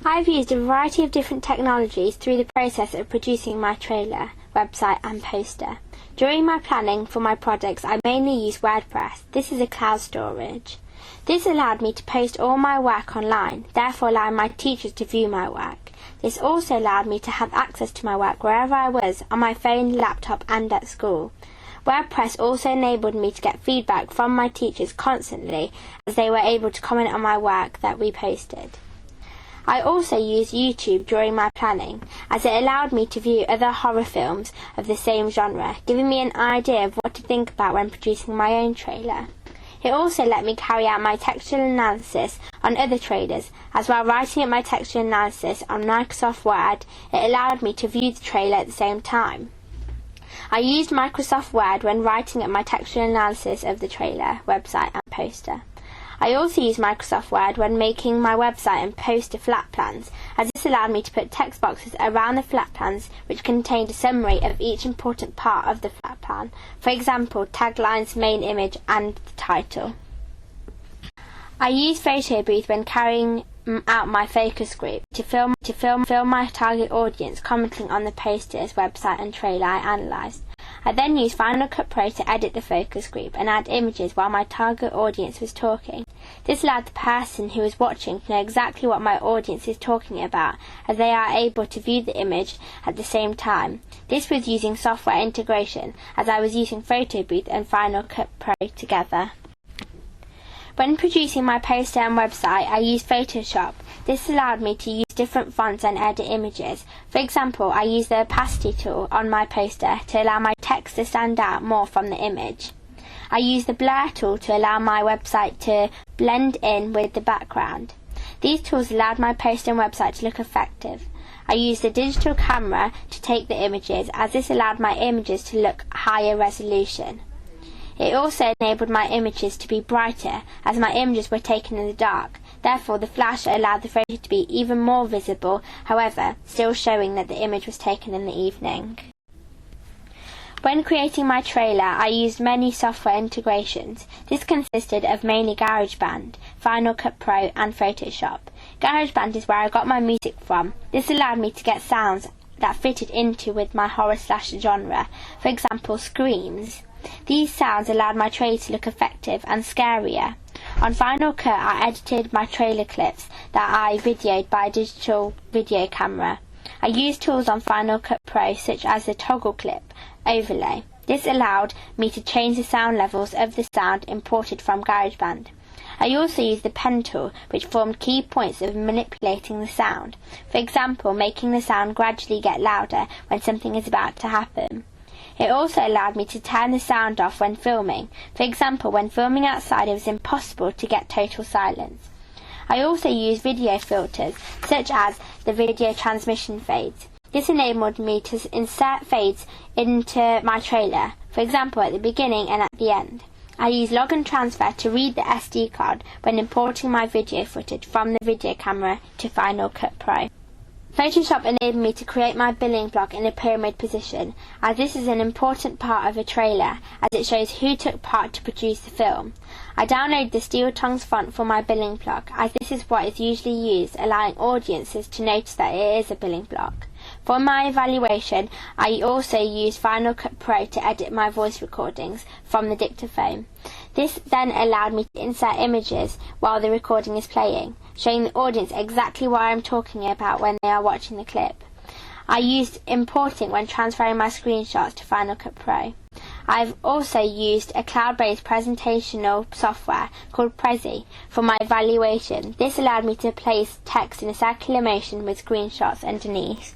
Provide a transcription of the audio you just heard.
I've used a variety of different technologies through the process of producing my trailer, website and poster. During my planning for my projects, I mainly use WordPress. This is a cloud storage. This allowed me to post all my work online, therefore allowing my teachers to view my work. This also allowed me to have access to my work wherever I was, on my phone, laptop and at school. WordPress also enabled me to get feedback from my teachers constantly, as they were able to comment on my work that we posted. I also used YouTube during my planning, as it allowed me to view other horror films of the same genre, giving me an idea of what to think about when producing my own trailer. It also let me carry out my textual analysis on other trailers, as while writing up my textual analysis on Microsoft Word, it allowed me to view the trailer at the same time. I used Microsoft Word when writing up my textual analysis of the trailer, website and poster. I also used Microsoft Word when making my website and poster flat plans, as this allowed me to put text boxes around the flat plans which contained a summary of each important part of the flat plan, for example, taglines, main image and the title. I used Photo Booth when carrying out my focus group to film my target audience commenting on the posters, website and trailer I analysed. I then used Final Cut Pro to edit the focus group and add images while my target audience was talking. This allowed the person who was watching to know exactly what my audience is talking about, as they are able to view the image at the same time. This was using software integration, as I was using Photo Booth and Final Cut Pro together. When producing my poster and website, I used Photoshop. This allowed me to use different fonts and edit images. For example, I used the opacity tool on my poster to allow my text to stand out more from the image. I used the blur tool to allow my website to blend in with the background. These tools allowed my poster and website to look effective. I used the digital camera to take the images, as this allowed my images to look higher resolution. It also enabled my images to be brighter, as my images were taken in the dark. Therefore, the flash allowed the photo to be even more visible, however, still showing that the image was taken in the evening. When creating my trailer, I used many software integrations. This consisted of mainly GarageBand, Final Cut Pro and Photoshop. GarageBand is where I got my music from. This allowed me to get sounds that fitted into with my horror/genre, for example, screams. These sounds allowed my trailer to look effective and scarier. On Final Cut, I edited my trailer clips that I videoed by a digital video camera. I used tools on Final Cut Pro such as the toggle clip overlay. This allowed me to change the sound levels of the sound imported from GarageBand. I also used the pen tool, which formed key points of manipulating the sound. For example, making the sound gradually get louder when something is about to happen. It also allowed me to turn the sound off when filming. For example, when filming outside, it was impossible to get total silence. I also used video filters, such as the video transmission fades. This enabled me to insert fades into my trailer, for example at the beginning and at the end. I used Log and Transfer to read the SD card when importing my video footage from the video camera to Final Cut Pro. Photoshop enabled me to create my billing block in a pyramid position, as this is an important part of a trailer, as it shows who took part to produce the film. I downloaded the Steel Tongs font for my billing block, as this is what is usually used, allowing audiences to notice that it is a billing block. For my evaluation, I also used Final Cut Pro to edit my voice recordings from the dictaphone. This then allowed me to insert images while the recording is playing, showing the audience exactly what I am talking about when they are watching the clip. I used importing when transferring my screenshots to Final Cut Pro. I've also used a cloud-based presentational software called Prezi for my evaluation. This allowed me to place text in a circular motion with screenshots underneath.